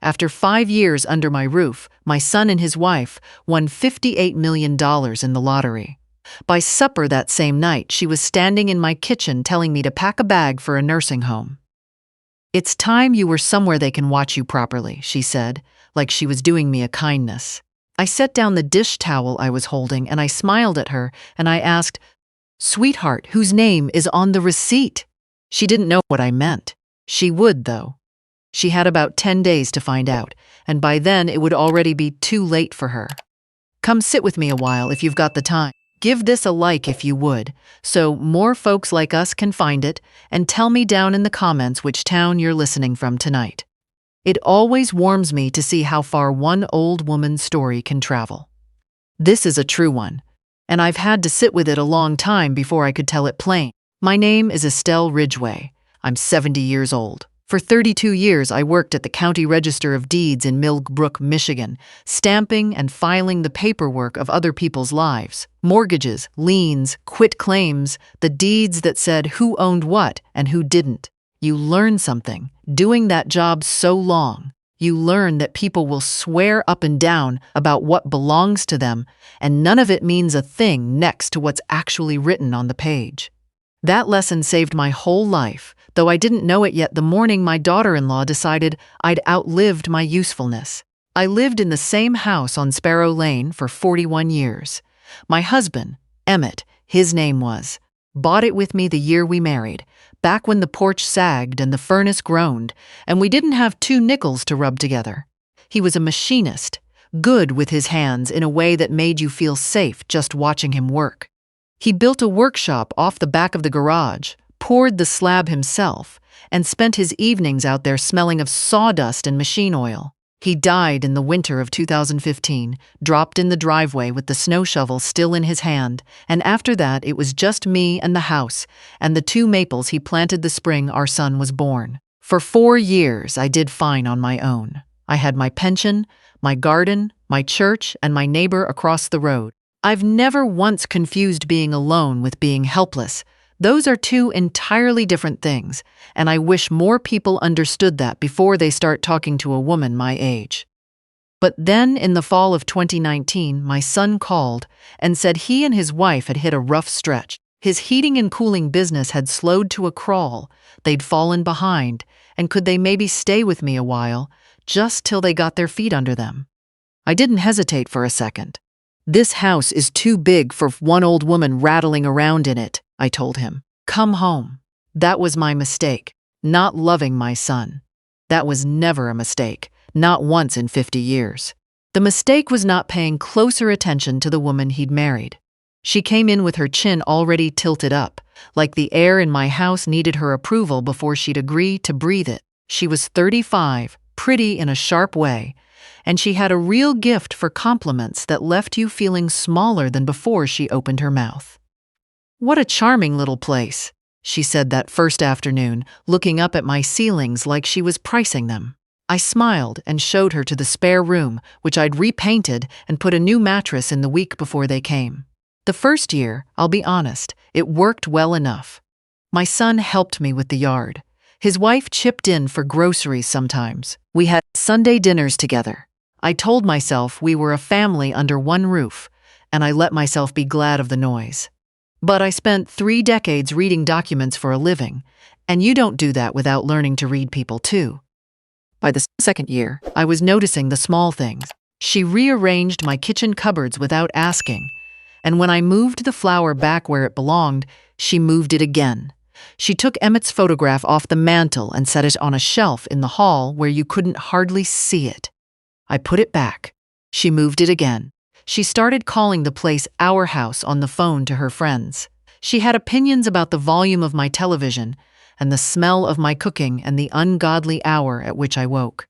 After 5 years under my roof, my son and his wife won $58 million in the lottery. By supper that same night, she was standing in my kitchen telling me to pack a bag for a nursing home. "It's time you were somewhere they can watch you properly," she said, like she was doing me a kindness. I set down the dish towel I was holding and I smiled at her and I asked, "Sweetheart, whose name is on the receipt?" She didn't know what I meant. She would, though. She had about 10 days to find out, and by then it would already be too late for her. Come sit with me a while if you've got the time. Give this a like if you would, so more folks like us can find it, and tell me down in the comments which town you're listening from tonight. It always warms me to see how far one old woman's story can travel. This is a true one, and I've had to sit with it a long time before I could tell it plain. My name is Estelle Ridgway. I'm 70 years old. For 32 years, I worked at the County Register of Deeds in Millbrook, Michigan, stamping and filing the paperwork of other people's lives. Mortgages, liens, quit claims, the deeds that said who owned what and who didn't. You learn something. Doing that job so long, you learn that people will swear up and down about what belongs to them, and none of it means a thing next to what's actually written on the page. That lesson saved my whole life, though I didn't know it yet the morning my daughter-in-law decided I'd outlived my usefulness. I lived in the same house on Sparrow Lane for 41 years. My husband, Emmett, his name was, bought it with me the year we married, back when the porch sagged and the furnace groaned, and we didn't have 2 nickels to rub together. He was a machinist, good with his hands in a way that made you feel safe just watching him work. He built a workshop off the back of the garage, poured the slab himself, and spent his evenings out there smelling of sawdust and machine oil. He died in the winter of 2015, dropped in the driveway with the snow shovel still in his hand, and after that it was just me and the house, and the 2 maples he planted the spring our son was born. For 4 years I did fine on my own. I had my pension, my garden, my church, and my neighbor across the road. I've never once confused being alone with being helpless. Those are 2 entirely different things, and I wish more people understood that before they start talking to a woman my age. But then, in the fall of 2019, my son called and said he and his wife had hit a rough stretch. His heating and cooling business had slowed to a crawl, they'd fallen behind, and could they maybe stay with me a while, just till they got their feet under them? I didn't hesitate for a second. "This house is too big for one old woman rattling around in it," I told him. "Come home." That was my mistake, not loving my son. That was never a mistake, not once in 50 years. The mistake was not paying closer attention to the woman he'd married. She came in with her chin already tilted up, like the air in my house needed her approval before she'd agree to breathe it. She was 35, pretty in a sharp way, and she had a real gift for compliments that left you feeling smaller than before she opened her mouth. "What a charming little place," she said that first afternoon, looking up at my ceilings like she was pricing them. I smiled and showed her to the spare room, which I'd repainted and put a new mattress in the week before they came. The first year, I'll be honest, it worked well enough. My son helped me with the yard. His wife chipped in for groceries sometimes. We had Sunday dinners together. I told myself we were a family under one roof, and I let myself be glad of the noise. But I spent 3 decades reading documents for a living, and you don't do that without learning to read people too. By the second year, I was noticing the small things. She rearranged my kitchen cupboards without asking, and when I moved the flour back where it belonged, she moved it again. She took Emmett's photograph off the mantel and set it on a shelf in the hall where you couldn't hardly see it. I put it back. She moved it again. She started calling the place our house on the phone to her friends. She had opinions about the volume of my television and the smell of my cooking and the ungodly hour at which I woke.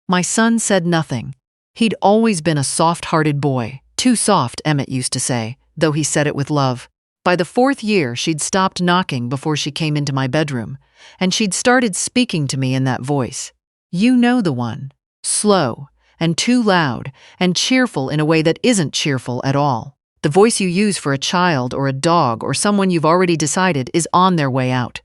My son said nothing. He'd always been a soft-hearted boy. Too soft, Emmett used to say, though he said it with love. By the 4th year, she'd stopped knocking before she came into my bedroom, and she'd started speaking to me in that voice. You know the one. Slow, and too loud, and cheerful in a way that isn't cheerful at all. The voice you use for a child or a dog or someone you've already decided is on their way out.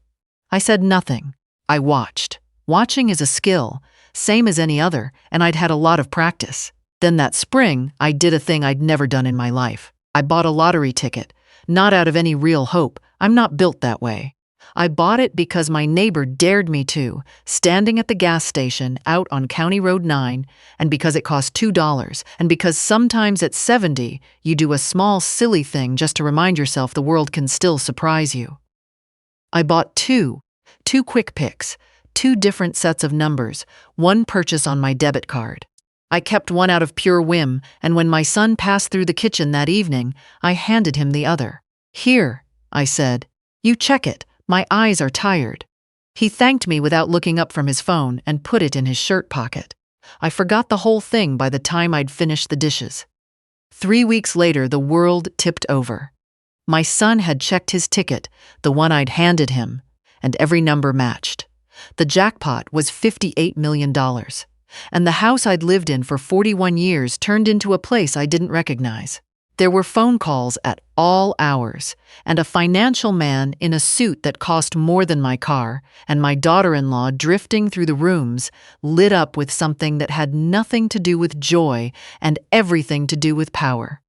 I said nothing. I watched. Watching is a skill, same as any other, and I'd had a lot of practice. Then that spring, I did a thing I'd never done in my life. I bought a lottery ticket, not out of any real hope. I'm not built that way. I bought it because my neighbor dared me to, standing at the gas station out on County Road 9, and because it cost $2, and because sometimes at 70, you do a small, silly thing just to remind yourself the world can still surprise you. I bought two quick picks, 2 different sets of numbers, one purchase on my debit card. I kept one out of pure whim, and when my son passed through the kitchen that evening, I handed him the other. "Here," I said. "You check it. My eyes are tired." He thanked me without looking up from his phone and put it in his shirt pocket. I forgot the whole thing by the time I'd finished the dishes. 3 weeks later, the world tipped over. My son had checked his ticket, the one I'd handed him, and every number matched. The jackpot was $58 million, and the house I'd lived in for 41 years turned into a place I didn't recognize. There were phone calls at all hours, and a financial man in a suit that cost more than my car, and my daughter-in-law drifting through the rooms, lit up with something that had nothing to do with joy and everything to do with power.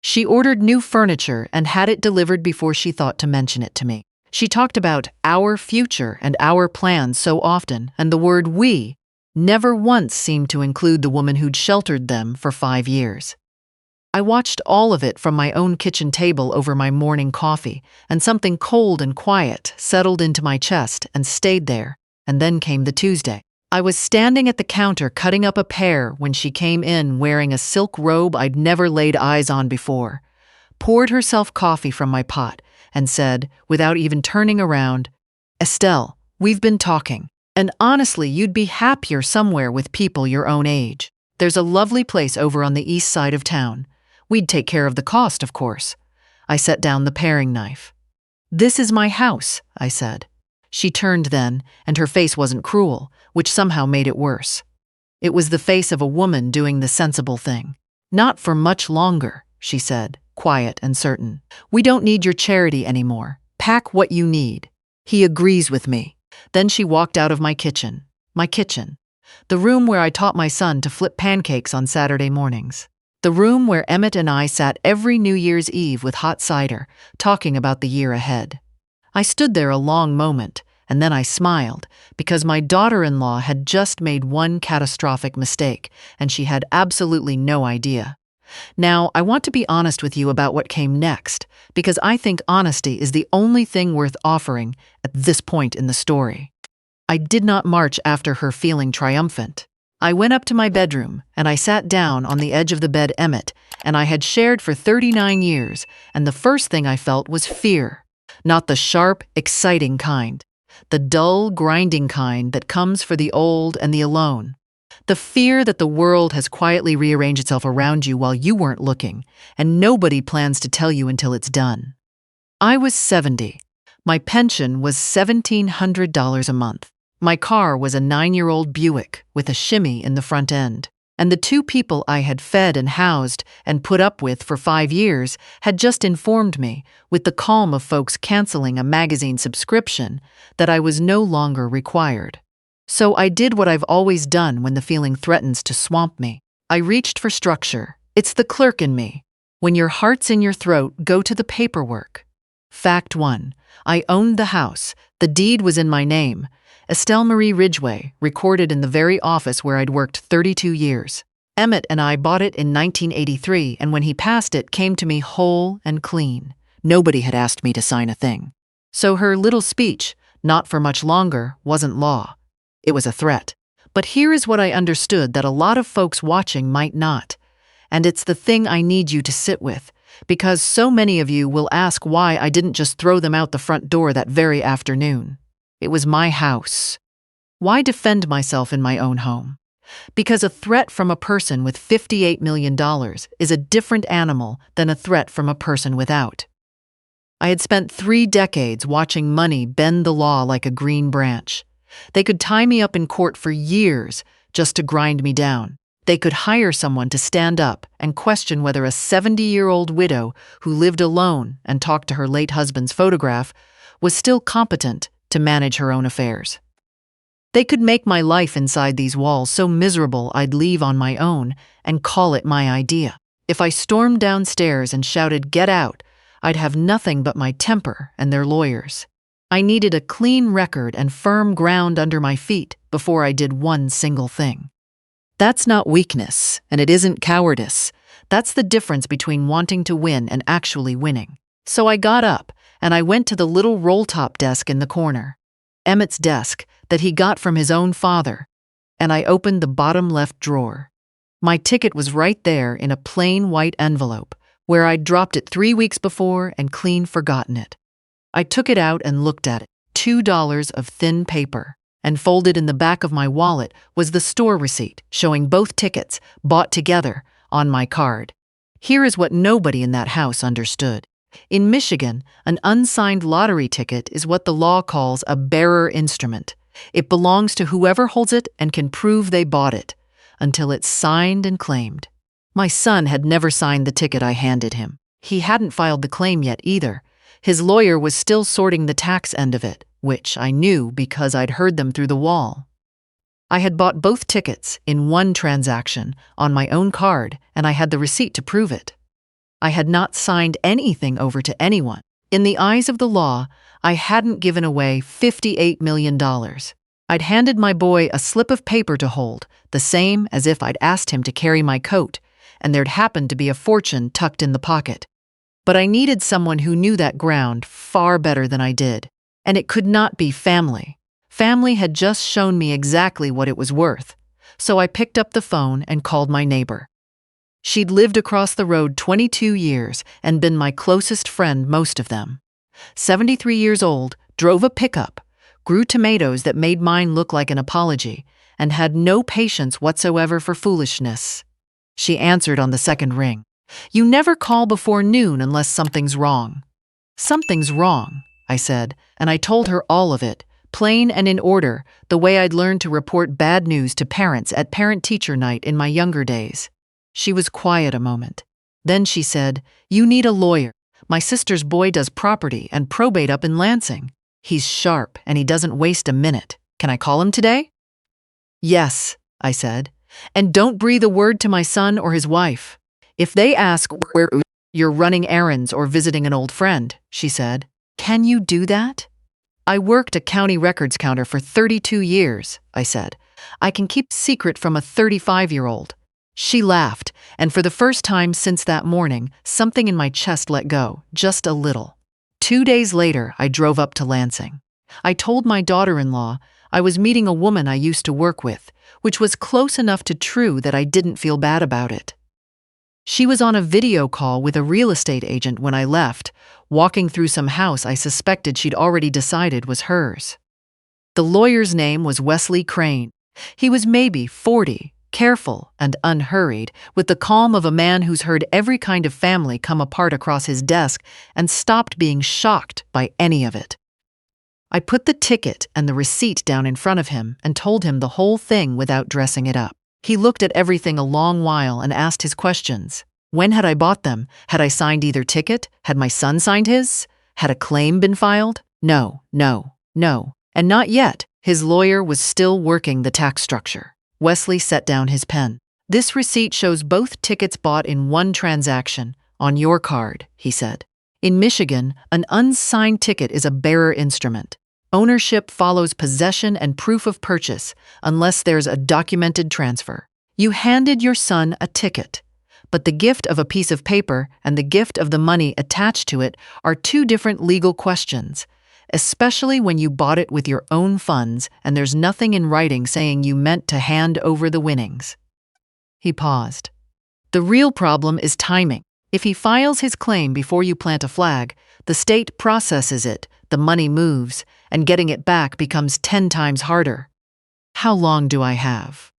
She ordered new furniture and had it delivered before she thought to mention it to me. She talked about our future and our plans so often, and the word "we" never once seemed to include the woman who'd sheltered them for 5 years. I watched all of it from my own kitchen table over my morning coffee, and something cold and quiet settled into my chest and stayed there, and then came the Tuesday. I was standing at the counter cutting up a pear when she came in wearing a silk robe I'd never laid eyes on before, poured herself coffee from my pot, and said, without even turning around, "Estelle, we've been talking, and honestly, you'd be happier somewhere with people your own age. There's a lovely place over on the east side of town. We'd take care of the cost, of course." I set down the paring knife. "This is my house," I said. She turned then, and her face wasn't cruel, which somehow made it worse. It was the face of a woman doing the sensible thing. "Not for much longer," she said, quiet and certain. "We don't need your charity anymore. Pack what you need." He agrees with me. Then she walked out of my kitchen, the room where I taught my son to flip pancakes on Saturday mornings. The room where Emmett and I sat every New Year's Eve with hot cider, talking about the year ahead. I stood there a long moment, and then I smiled, because my daughter-in-law had just made one catastrophic mistake, and she had absolutely no idea. Now, I want to be honest with you about what came next, because I think honesty is the only thing worth offering at this point in the story. I did not march after her feeling triumphant. I went up to my bedroom, and I sat down on the edge of the bed Emmett and I had shared for 39 years, and the first thing I felt was fear. Not the sharp, exciting kind. The dull, grinding kind that comes for the old and the alone. The fear that the world has quietly rearranged itself around you while you weren't looking, and nobody plans to tell you until it's done. I was 70. My pension was $1,700 a month. My car was a 9-year-old Buick with a shimmy in the front end. And the 2 people I had fed and housed and put up with for 5 years had just informed me, with the calm of folks canceling a magazine subscription, that I was no longer required. So I did what I've always done when the feeling threatens to swamp me. I reached for structure. It's the clerk in me. When your heart's in your throat, go to the paperwork. Fact 1. I owned the house. The deed was in my name. Estelle Marie Ridgway, recorded in the very office where I'd worked 32 years. Emmett and I bought it in 1983, and when he passed it, came to me whole and clean. Nobody had asked me to sign a thing. So her little speech, not for much longer, wasn't law. It was a threat. But here is what I understood that a lot of folks watching might not. And it's the thing I need you to sit with, because so many of you will ask why I didn't just throw them out the front door that very afternoon. It was my house. Why defend myself in my own home? Because a threat from a person with $58 million is a different animal than a threat from a person without. I had spent 3 decades watching money bend the law like a green branch. They could tie me up in court for years just to grind me down. They could hire someone to stand up and question whether a 70-year-old widow who lived alone and talked to her late husband's photograph was still competent to manage her own affairs. They could make my life inside these walls so miserable I'd leave on my own and call it my idea. If I stormed downstairs and shouted, "Get out," I'd have nothing but my temper and their lawyers. I needed a clean record and firm ground under my feet before I did one single thing. That's not weakness, and it isn't cowardice. That's the difference between wanting to win and actually winning. So I got up, and I went to the little roll-top desk in the corner, Emmett's desk that he got from his own father, and I opened the bottom left drawer. My ticket was right there in a plain white envelope, where I'd dropped it 3 weeks before and clean forgotten it. I took it out and looked at it. $2 of thin paper, and folded in the back of my wallet was the store receipt showing both tickets, bought together, on my card. Here is what nobody in that house understood. In Michigan, an unsigned lottery ticket is what the law calls a bearer instrument. It belongs to whoever holds it and can prove they bought it, until it's signed and claimed. My son had never signed the ticket I handed him. He hadn't filed the claim yet either. His lawyer was still sorting the tax end of it, which I knew because I'd heard them through the wall. I had bought both tickets in one transaction on my own card, and I had the receipt to prove it. I had not signed anything over to anyone. In the eyes of the law, I hadn't given away $58 million. I'd handed my boy a slip of paper to hold, the same as if I'd asked him to carry my coat, and there'd happened to be a fortune tucked in the pocket. But I needed someone who knew that ground far better than I did, and it could not be family. Family had just shown me exactly what it was worth, so I picked up the phone and called my neighbor. She'd lived across the road 22 years and been my closest friend most of them. 73 years old, drove a pickup, grew tomatoes that made mine look like an apology, and had no patience whatsoever for foolishness. She answered on the second ring. "You never call before noon unless something's wrong." "Something's wrong," I said, and I told her all of it, plain and in order, the way I'd learned to report bad news to parents at parent-teacher night in my younger days. She was quiet a moment. Then she said, "You need a lawyer. My sister's boy does property and probate up in Lansing. He's sharp and he doesn't waste a minute. Can I call him today?" "Yes," I said, "and don't breathe a word to my son or his wife. If they ask where you're running errands or visiting an old friend," she said. "Can you do that?" "I worked a county records counter for 32 years, I said. "I can keep secret from a 35-year-old. She laughed, and for the first time since that morning, something in my chest let go, just a little. 2 days later, I drove up to Lansing. I told my daughter-in-law I was meeting a woman I used to work with, which was close enough to true that I didn't feel bad about it. She was on a video call with a real estate agent when I left, walking through some house I suspected she'd already decided was hers. The lawyer's name was Wesley Crane. He was maybe 40, careful and unhurried, with the calm of a man who's heard every kind of family come apart across his desk and stopped being shocked by any of it. I put the ticket and the receipt down in front of him and told him the whole thing without dressing it up. He looked at everything a long while and asked his questions. When had I bought them? Had I signed either ticket? Had my son signed his? Had a claim been filed? No. And not yet. His lawyer was still working the tax structure. Wesley set down his pen. "This receipt shows both tickets bought in one transaction, on your card," he said. "In Michigan, an unsigned ticket is a bearer instrument. Ownership follows possession and proof of purchase unless there's a documented transfer. You handed your son a ticket, but the gift of a piece of paper and the gift of the money attached to it are two different legal questions, especially when you bought it with your own funds and there's nothing in writing saying you meant to hand over the winnings." He paused. "The real problem is timing. If he files his claim before you plant a flag, the state processes it, the money moves, and getting it back becomes 10 times harder. How long do I have?"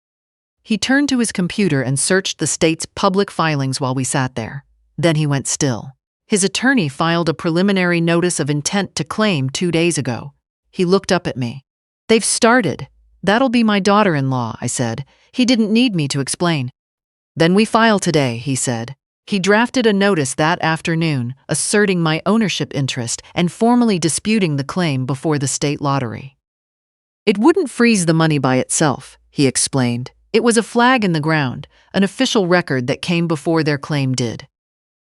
He turned to his computer and searched the state's public filings while we sat there. Then he went still. His attorney filed a preliminary notice of intent to claim 2 days ago. He looked up at me. "They've started. That'll be my daughter-in-law," I said. He didn't need me to explain. "Then we file today," he said. He drafted a notice that afternoon, asserting my ownership interest and formally disputing the claim before the state lottery. It wouldn't freeze the money by itself, he explained. It was a flag in the ground, an official record that came before their claim did.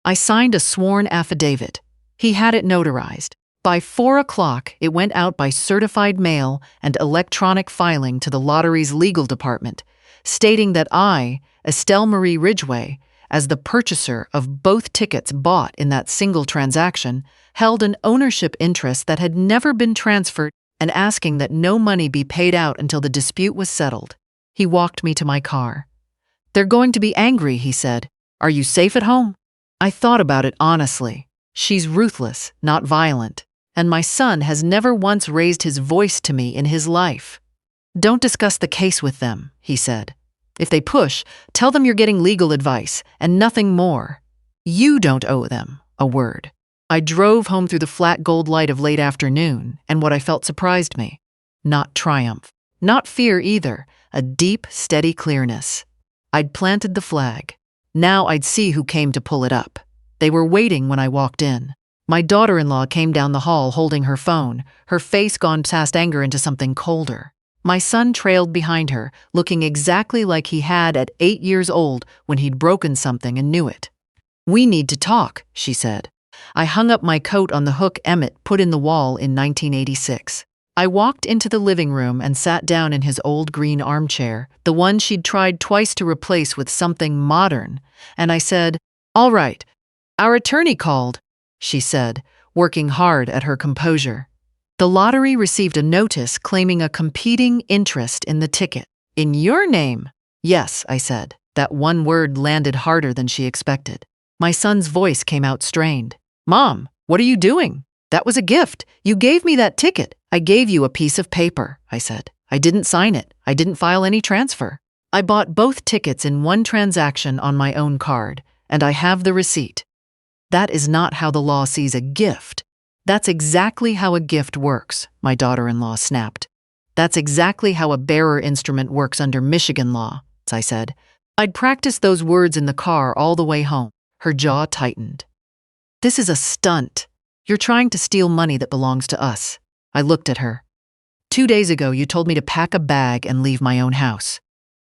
I signed a sworn affidavit. He had it notarized. By 4 o'clock, it went out by certified mail and electronic filing to the lottery's legal department, stating that I, Estelle Marie Ridgway, as the purchaser of both tickets bought in that single transaction, held an ownership interest that had never been transferred, and asking that no money be paid out until the dispute was settled. He walked me to my car. "They're going to be angry," he said. "Are you safe at home?" I thought about it honestly. She's ruthless, not violent, and my son has never once raised his voice to me in his life. "Don't discuss the case with them," he said. "If they push, tell them you're getting legal advice and nothing more. You don't owe them a word." I drove home through the flat gold light of late afternoon, and what I felt surprised me. Not triumph. Not fear either. A deep, steady clearness. I'd planted the flag. Now I'd see who came to pull it up. They were waiting when I walked in. My daughter-in-law came down the hall holding her phone, her face gone past anger into something colder. My son trailed behind her, looking exactly like he had at 8 years old when he'd broken something and knew it. "We need to talk," she said. I hung up my coat on the hook Emmett put in the wall in 1986. I walked into the living room and sat down in his old green armchair, the one she'd tried twice to replace with something modern, and I said, "All right. Our attorney called," she said, working hard at her composure. "The lottery received a notice claiming a competing interest in the ticket. In your name?" "Yes," I said. That one word landed harder than she expected. My son's voice came out strained. "Mom, what are you doing? That was a gift. You gave me that ticket." "I gave you a piece of paper," I said. "I didn't sign it. I didn't file any transfer. I bought both tickets in one transaction on my own card, and I have the receipt." "That is not how the law sees a gift." "That's exactly how a gift works," my daughter-in-law snapped. "That's exactly how a bearer instrument works under Michigan law," I said. I'd practiced those words in the car all the way home. Her jaw tightened. "This is a stunt. You're trying to steal money that belongs to us." I looked at her. 2 days ago, you told me to pack a bag and leave my own house.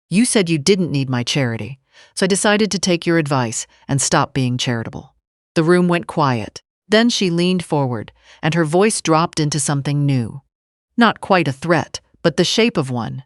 You said you didn't need my charity, so I decided to take your advice and stop being charitable." The room went quiet. Then she leaned forward, and her voice dropped into something new. Not quite a threat, but the shape of one.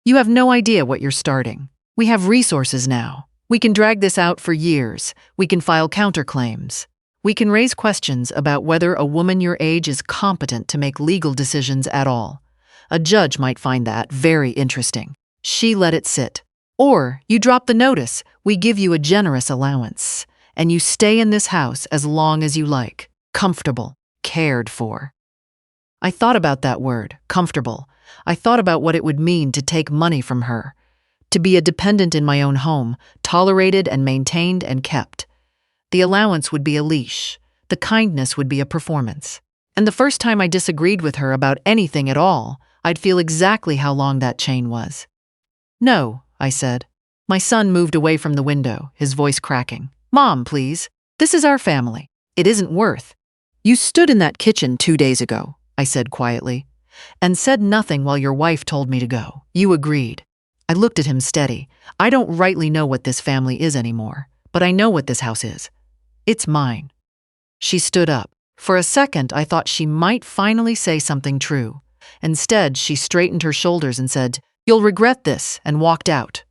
"You have no idea what you're starting. We have resources now. We can drag this out for years. We can file counterclaims. We can raise questions about whether a woman your age is competent to make legal decisions at all. A judge might find that very interesting." She let it sit. "Or you drop the notice, we give you a generous allowance, and you stay in this house as long as you like. Comfortable, cared for." I thought about that word, comfortable. I thought about what it would mean to take money from her, to be a dependent in my own home, tolerated and maintained and kept. The allowance would be a leash. The kindness would be a performance. And the first time I disagreed with her about anything at all, I'd feel exactly how long that chain was. "No," I said. My son moved away from the window, his voice cracking. "Mom, please. This is our family. It isn't worth." "You stood in that kitchen 2 days ago," I said quietly, "and said nothing while your wife told me to go. You agreed." I looked at him steady. I don't rightly know what this family is anymore, but I know what this house is. It's mine. She stood up. For a second, I thought she might finally say something true. Instead, she straightened her shoulders and said, "You'll regret this," and walked out.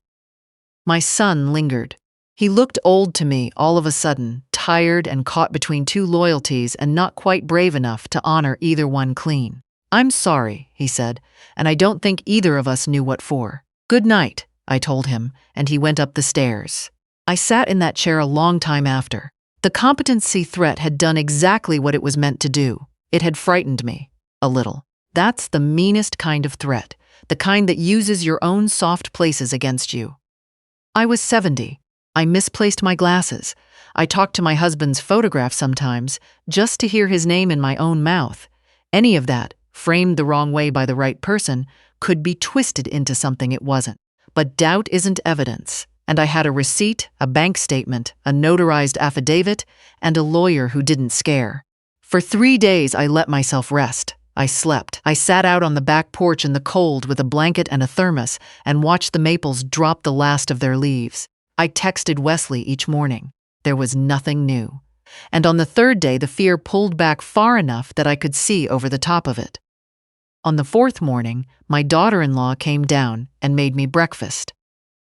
My son lingered. He looked old to me all of a sudden, tired and caught between two loyalties and not quite brave enough to honor either one clean. "I'm sorry," he said, "and I don't think either of us knew what for." "Good night," I told him, and he went up the stairs. I sat in that chair a long time after. The competency threat had done exactly what it was meant to do. It had frightened me. A little. That's the meanest kind of threat, the kind that uses your own soft places against you. I was 70. I misplaced my glasses. I talked to my husband's photograph sometimes, just to hear his name in my own mouth. Any of that, framed the wrong way by the right person, could be twisted into something it wasn't. But doubt isn't evidence. And I had a receipt, a bank statement, a notarized affidavit, and a lawyer who didn't scare. For 3 days I let myself rest. I slept. I sat out on the back porch in the cold with a blanket and a thermos and watched the maples drop the last of their leaves. I texted Wesley each morning. There was nothing new. And on the third day, the fear pulled back far enough that I could see over the top of it. On the fourth morning, my daughter-in-law came down and made me breakfast.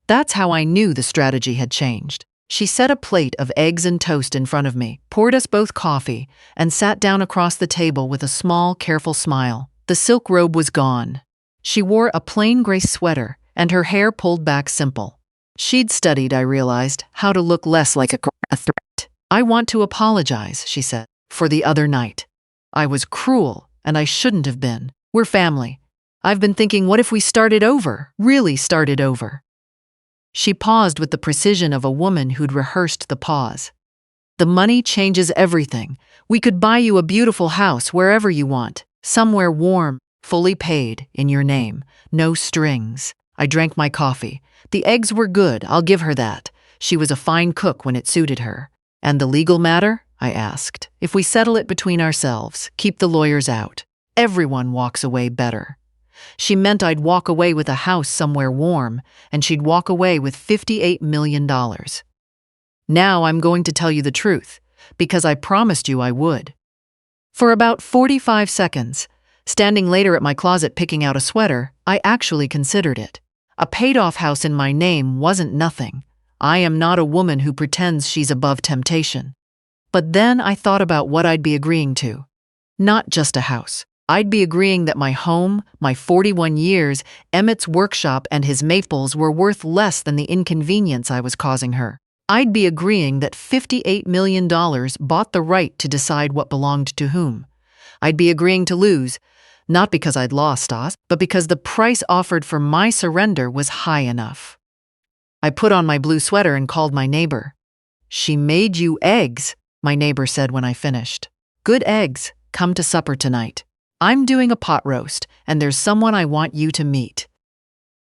That's how I knew the strategy had changed. She set a plate of eggs and toast in front of me, poured us both coffee, and sat down across the table with a small, careful smile. The silk robe was gone. She wore a plain gray sweater, and her hair pulled back simple. She'd studied, I realized, how to look less like a threat. "I want to apologize," she said, "for the other night. I was cruel, and I shouldn't have been. We're family. I've been thinking, what if we started over? Really started over?" She paused with the precision of a woman who'd rehearsed the pause. "The money changes everything. We could buy you a beautiful house wherever you want, somewhere warm, fully paid, in your name, no strings." I drank my coffee. The eggs were good, I'll give her that. She was a fine cook when it suited her. "And the legal matter?" I asked. "If we settle it between ourselves, keep the lawyers out, everyone walks away better." She meant I'd walk away with a house somewhere warm, and she'd walk away with $58 million. Now I'm going to tell you the truth, because I promised you I would. For about 45 seconds, standing later at my closet picking out a sweater, I actually considered it. A paid-off house in my name wasn't nothing. I am not a woman who pretends she's above temptation. But then I thought about what I'd be agreeing to. Not just a house. I'd be agreeing that my home, my 41 years, Emmett's workshop, and his maples were worth less than the inconvenience I was causing her. I'd be agreeing that $58 million bought the right to decide what belonged to whom. I'd be agreeing to lose, not because I'd lost us, but because the price offered for my surrender was high enough. I put on my blue sweater and called my neighbor. "She made you eggs," my neighbor said when I finished. "Good eggs. Come to supper tonight. I'm doing a pot roast, and there's someone I want you to meet."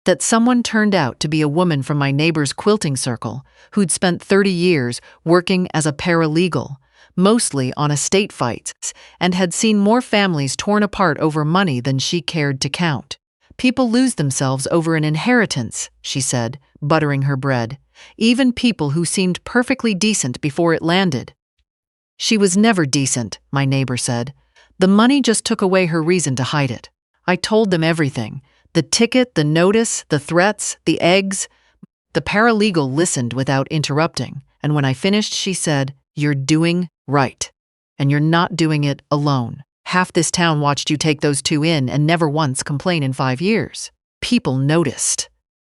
That someone turned out to be a woman from my neighbor's quilting circle who'd spent 30 years working as a paralegal, mostly on estate fights, and had seen more families torn apart over money than she cared to count. "People lose themselves over an inheritance," she said, buttering her bread. "Even people who seemed perfectly decent before it landed." "She was never decent," my neighbor said. "The money just took away her reason to hide it." I told them everything. The ticket, the notice, the threats, the eggs. The paralegal listened without interrupting, and when I finished, she said, "You're doing right. And you're not doing it alone. Half this town watched you take those two in and never once complain in 5 years. People noticed."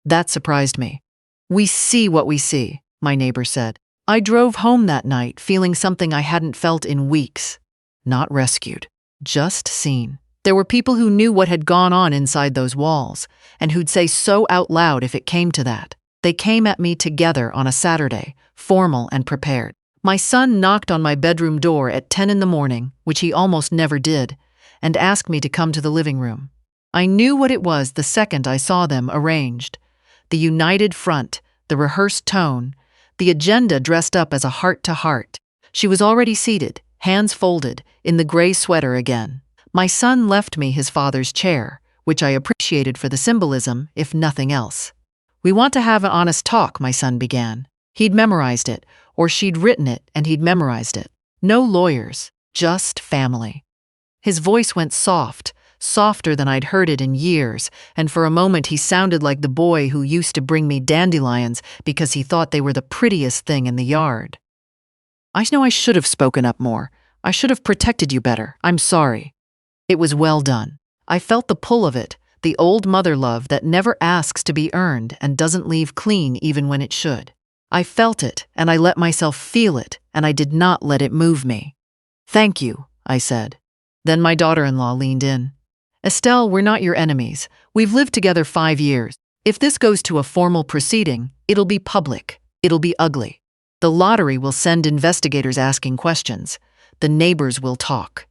That surprised me. "We see what we see," my neighbor said. I drove home that night feeling something I hadn't felt in weeks. Not rescued, just seen. There were people who knew what had gone on inside those walls, and who'd say so out loud if it came to that. They came at me together on a Saturday, formal and prepared. My son knocked on my bedroom door at 10 in the morning, which he almost never did, and asked me to come to the living room. I knew what it was the second I saw them arranged. The united front, the rehearsed tone, the agenda dressed up as a heart-to-heart. She was already seated, hands folded, in the gray sweater again. My son left me his father's chair, which I appreciated for the symbolism, if nothing else. "We want to have an honest talk," my son began. He'd memorized it, or she'd written it and he'd memorized it. No lawyers, just family. His voice went soft, softer than I'd heard it in years, and for a moment he sounded like the boy who used to bring me dandelions because he thought they were the prettiest thing in the yard. "I know I should have spoken up more. I should have protected you better. I'm sorry." It was well done. I felt the pull of it, the old mother love that never asks to be earned and doesn't leave clean even when it should. I felt it, and I let myself feel it, and I did not let it move me. "Thank you," I said. Then my daughter-in-law leaned in. "Estelle, we're not your enemies. We've lived together 5 years. If this goes to a formal proceeding, it'll be public. It'll be ugly. The lottery will send investigators asking questions. The neighbors will talk.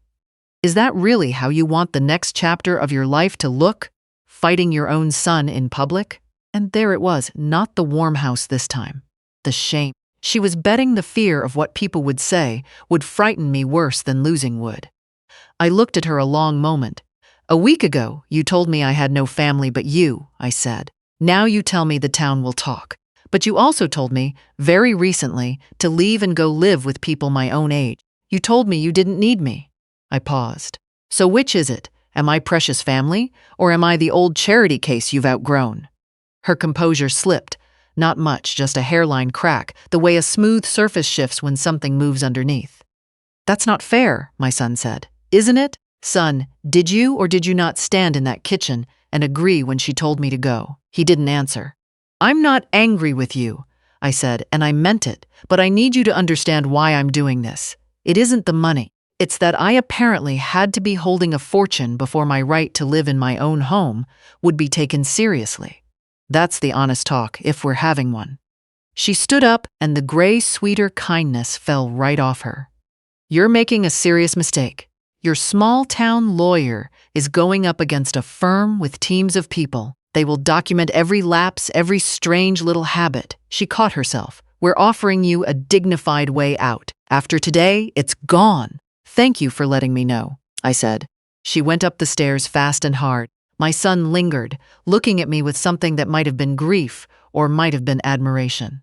Is that really how you want the next chapter of your life to look? Fighting your own son in public?" And there it was, not the warm house this time. The shame. She was betting the fear of what people would say would frighten me worse than losing would. I looked at her a long moment. "A week ago, you told me I had no family but you," I said. "Now you tell me the town will talk. But you also told me, very recently, to leave and go live with people my own age. You told me you didn't need me." I paused. "So which is it? Am I precious family, or am I the old charity case you've outgrown?" Her composure slipped. Not much, just a hairline crack, the way a smooth surface shifts when something moves underneath. "That's not fair," my son said. "Isn't it? Son, did you or did you not stand in that kitchen and agree when she told me to go?" He didn't answer. "I'm not angry with you," I said, and I meant it, "but I need you to understand why I'm doing this. It isn't the money. It's that I apparently had to be holding a fortune before my right to live in my own home would be taken seriously. That's the honest talk, if we're having one." She stood up, and the gray, sweeter kindness fell right off her. "You're making a serious mistake. Your small-town lawyer is going up against a firm with teams of people. They will document every lapse, every strange little habit." She caught herself. "We're offering you a dignified way out. After today, it's gone. Thank you for letting me know," I said. She went up the stairs fast and hard. My son lingered, looking at me with something that might have been grief or might have been admiration.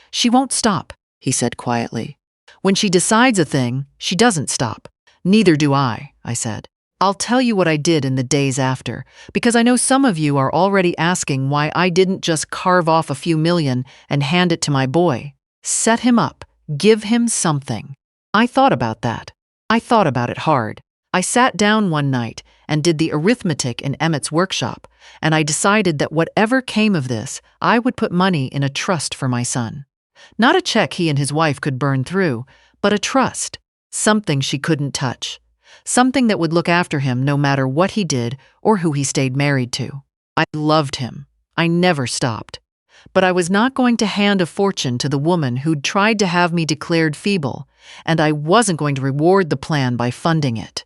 "She won't stop," he said quietly. "When she decides a thing, she doesn't stop." "Neither do I," I said. "I'll tell you what I did in the days after, because I know some of you are already asking why I didn't just carve off a few million and hand it to my boy. Set him up, give him something." I thought about that. I thought about it hard. I sat down one night and did the arithmetic in Emmett's workshop, and I decided that whatever came of this, I would put money in a trust for my son. Not a check he and his wife could burn through, but a trust. Something she couldn't touch. Something that would look after him no matter what he did or who he stayed married to. I loved him. I never stopped. But I was not going to hand a fortune to the woman who'd tried to have me declared feeble, and I wasn't going to reward the plan by funding it.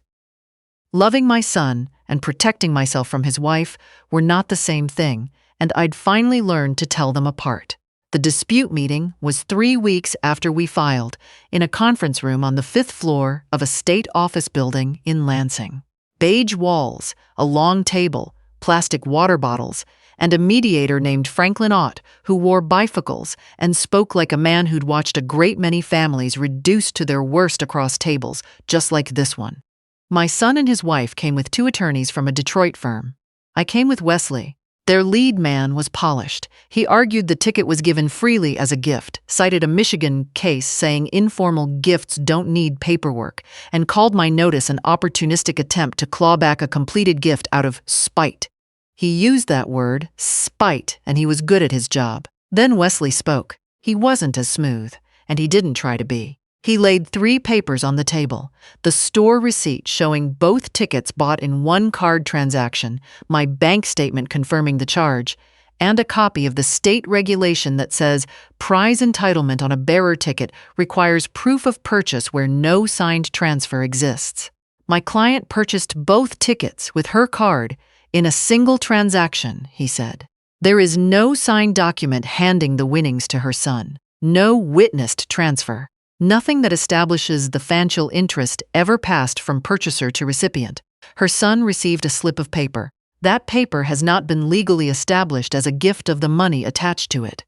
Loving my son and protecting myself from his wife were not the same thing, and I'd finally learned to tell them apart. The dispute meeting was 3 weeks after we filed, in a conference room on the 5th floor of a state office building in Lansing. Beige walls, a long table, plastic water bottles, and a mediator named Franklin Ott who wore bifocals and spoke like a man who'd watched a great many families reduced to their worst across tables, just like this one. My son and his wife came with 2 attorneys from a Detroit firm. I came with Wesley. Their lead man was polished. He argued the ticket was given freely as a gift, cited a Michigan case saying informal gifts don't need paperwork, and called my notice an opportunistic attempt to claw back a completed gift out of spite. He used that word, spite, and he was good at his job. Then Wesley spoke. He wasn't as smooth, and he didn't try to be. He laid 3 papers on the table, the store receipt showing both tickets bought in one card transaction, my bank statement confirming the charge, and a copy of the state regulation that says prize entitlement on a bearer ticket requires proof of purchase where no signed transfer exists. My client purchased both tickets with her card in a single transaction, he said. There is no signed document handing the winnings to her son, no witnessed transfer. Nothing that establishes the financial interest ever passed from purchaser to recipient. Her son received a slip of paper. That paper has not been legally established as a gift of the money attached to it.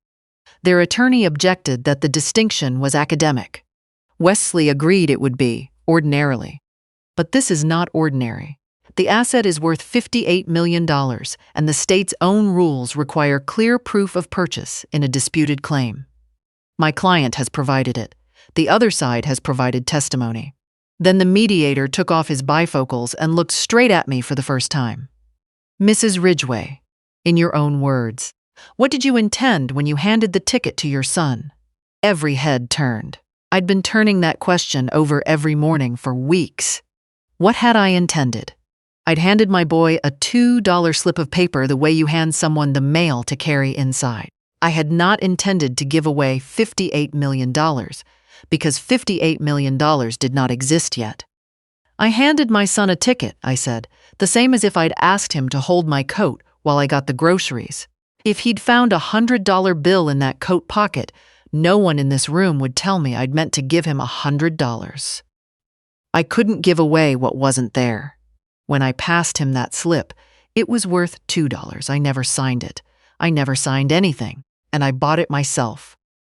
Their attorney objected that the distinction was academic. Wesley agreed it would be, ordinarily. But this is not ordinary. The asset is worth $58 million, and the state's own rules require clear proof of purchase in a disputed claim. My client has provided it. The other side has provided testimony. Then the mediator took off his bifocals and looked straight at me for the first time. "Mrs. Ridgway, in your own words, what did you intend when you handed the ticket to your son?" Every head turned. I'd been turning that question over every morning for weeks. What had I intended? I'd handed my boy a $2 slip of paper the way you hand someone the mail to carry inside. I had not intended to give away $58 million, because $58 million did not exist yet. "I handed my son a ticket," I said, "the same as if I'd asked him to hold my coat while I got the groceries. If he'd found a $100 bill in that coat pocket, no one in this room would tell me I'd meant to give him $100. I couldn't give away what wasn't there. When I passed him that slip, it was worth $2. I never signed it. I never signed anything, and I bought it myself.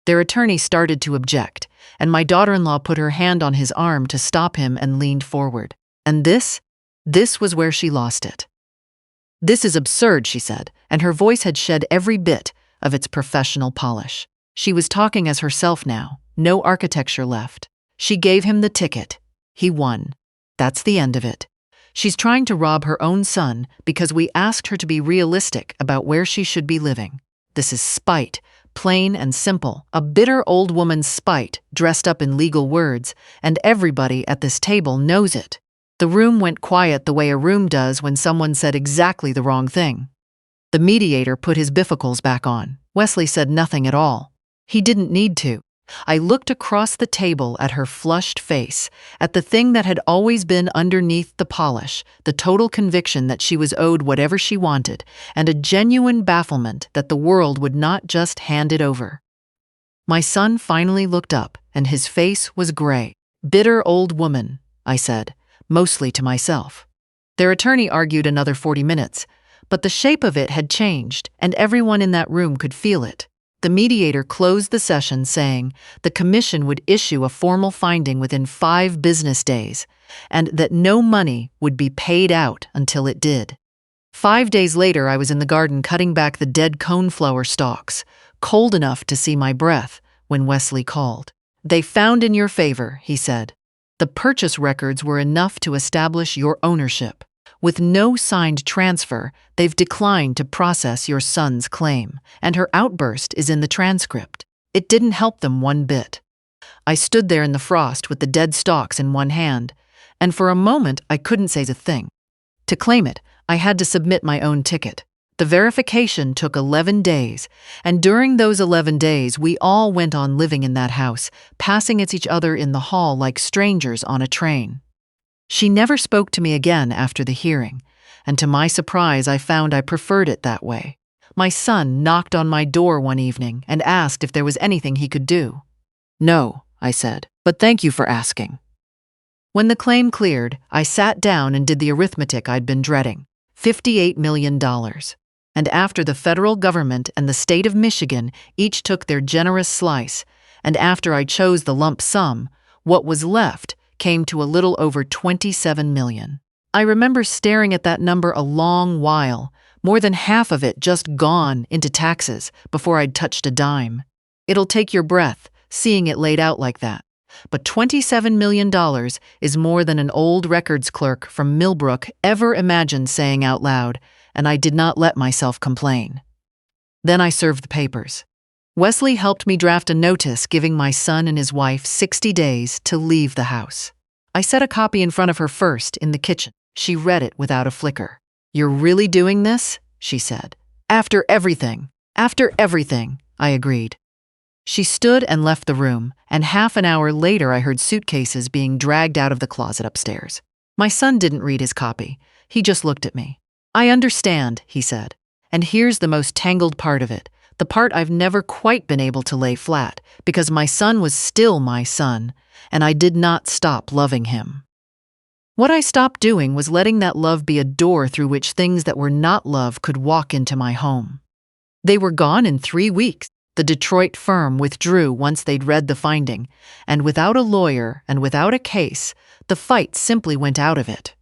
Their attorney started to object, and my daughter-in-law put her hand on his arm to stop him and leaned forward. And this was where she lost it. "This is absurd," she said, and her voice had shed every bit of its professional polish. She was talking as herself now, no architecture left. She gave him the ticket. He won. That's the end of it. She's trying to rob her own son because we asked her to be realistic about where she should be living. This is spite, plain and simple, a bitter old woman's spite dressed up in legal words, and everybody at this table knows it. The room went quiet the way a room does when someone said exactly the wrong thing. The mediator put his bifocals back on. Wesley said nothing at all. He didn't need to. I looked across the table at her flushed face, at the thing that had always been underneath the polish, the total conviction that she was owed whatever she wanted, and a genuine bafflement that the world would not just hand it over. My son finally looked up, and his face was gray. "Bitter old woman," I said, mostly to myself. Their attorney argued another 40 minutes, but the shape of it had changed, and everyone in that room could feel it. The mediator closed the session saying the commission would issue a formal finding within 5 business days, and that no money would be paid out until it did. 5 days later, I was in the garden cutting back the dead coneflower stalks, cold enough to see my breath, when Wesley called. "They found in your favor," he said. "The purchase records were enough to establish your ownership. With no signed transfer, they've declined to process your son's claim, and her outburst is in the transcript. It didn't help them one bit." I stood there in the frost with the dead stalks in one hand, and for a moment I couldn't say a thing. To claim it, I had to submit my own ticket. The verification took 11 days, and during those 11 days we all went on living in that house, passing each other in the hall like strangers on a train. She never spoke to me again after the hearing, and to my surprise I found I preferred it that way. My son knocked on my door one evening and asked if there was anything he could do. "No," I said, "but thank you for asking." When the claim cleared, I sat down and did the arithmetic I'd been dreading. $58 million. And after the federal government and the state of Michigan each took their generous slice, and after I chose the lump sum, what was left came to a little over 27 million. I remember staring at that number a long while, more than half of it just gone into taxes before I'd touched a dime. It'll take your breath, seeing it laid out like that. But $27 million is more than an old records clerk from Millbrook ever imagined saying out loud, and I did not let myself complain. Then I served the papers. Wesley helped me draft a notice giving my son and his wife 60 days to leave the house. I set a copy in front of her first in the kitchen. She read it without a flicker. "You're really doing this?" she said. After everything, I agreed. She stood and left the room, and half an hour later I heard suitcases being dragged out of the closet upstairs. My son didn't read his copy. He just looked at me. "I understand," he said. "And here's the most tangled part of it. The part I've never quite been able to lay flat, because my son was still my son, and I did not stop loving him. What I stopped doing was letting that love be a door through which things that were not love could walk into my home. They were gone in 3 weeks. The Detroit firm withdrew once they'd read the finding, and without a lawyer and without a case, the fight simply went out of it.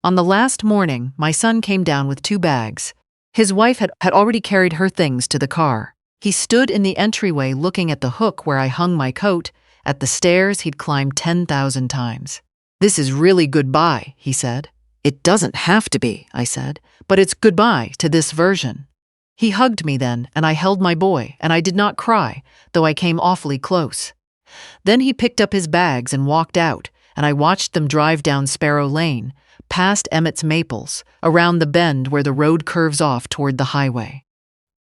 On the last morning, my son came down with 2 bags. His wife had already carried her things to the car. He stood in the entryway looking at the hook where I hung my coat, at the stairs he'd climbed 10,000 times. "This is really goodbye," he said. "It doesn't have to be," I said, "but it's goodbye to this version." He hugged me then, and I held my boy, and I did not cry, though I came awfully close. Then he picked up his bags and walked out, and I watched them drive down Sparrow Lane, past Emmett's Maples, around the bend where the road curves off toward the highway.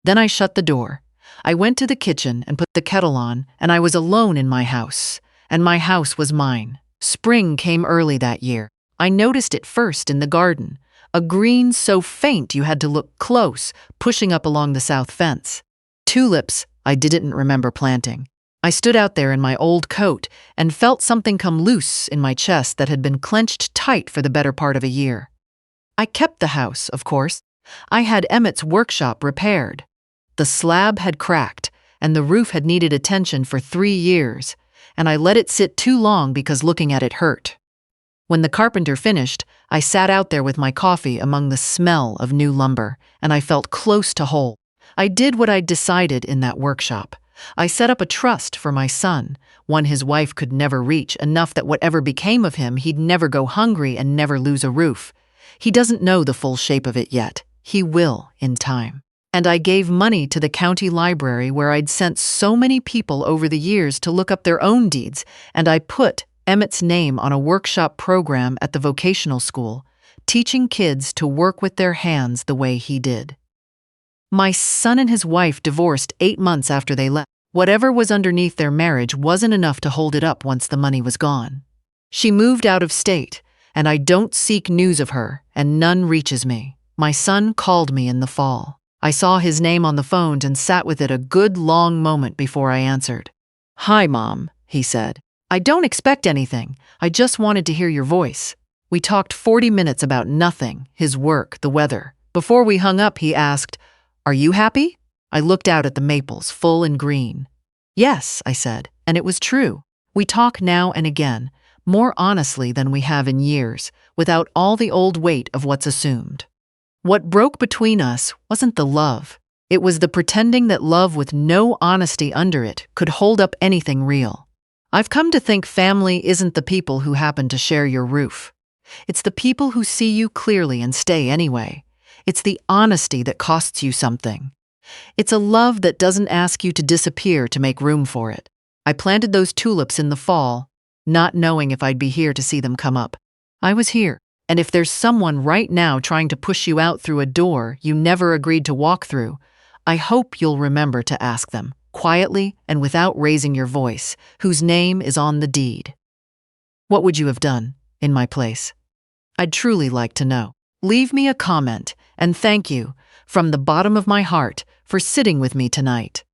Then I shut the door. I went to the kitchen and put the kettle on, and I was alone in my house, and my house was mine. Spring came early that year. I noticed it first in the garden, a green so faint you had to look close, pushing up along the south fence. Tulips I didn't remember planting. I stood out there in my old coat and felt something come loose in my chest that had been clenched tight for the better part of a year. I kept the house, of course. I had Emmett's workshop repaired. The slab had cracked, and the roof had needed attention for 3 years, and I let it sit too long because looking at it hurt. When the carpenter finished, I sat out there with my coffee among the smell of new lumber, and I felt close to whole. I did what I'd decided in that workshop. I set up a trust for my son, one his wife could never reach, enough that whatever became of him, he'd never go hungry and never lose a roof. He doesn't know the full shape of it yet. He will in time. And I gave money to the county library where I'd sent so many people over the years to look up their own deeds, and I put Emmett's name on a workshop program at the vocational school, teaching kids to work with their hands the way he did. My son and his wife divorced 8 months after they left. Whatever was underneath their marriage wasn't enough to hold it up once the money was gone. She moved out of state, and I don't seek news of her, and none reaches me. My son called me in the fall. I saw his name on the phone and sat with it a good long moment before I answered. "Hi, Mom," he said. "I don't expect anything. I just wanted to hear your voice." We talked 40 minutes about nothing, his work, the weather. Before we hung up, he asked, "Are you happy?" I looked out at the maples, full and green. "Yes," I said, and it was true. We talk now and again, more honestly than we have in years, without all the old weight of what's assumed. What broke between us wasn't the love. It was the pretending that love with no honesty under it could hold up anything real. I've come to think family isn't the people who happen to share your roof. It's the people who see you clearly and stay anyway. It's the honesty that costs you something. It's a love that doesn't ask you to disappear to make room for it. I planted those tulips in the fall, not knowing if I'd be here to see them come up. I was here. And if there's someone right now trying to push you out through a door you never agreed to walk through, I hope you'll remember to ask them, quietly and without raising your voice, whose name is on the deed. What would you have done in my place? I'd truly like to know. Leave me a comment, and thank you, from the bottom of my heart, for sitting with me tonight.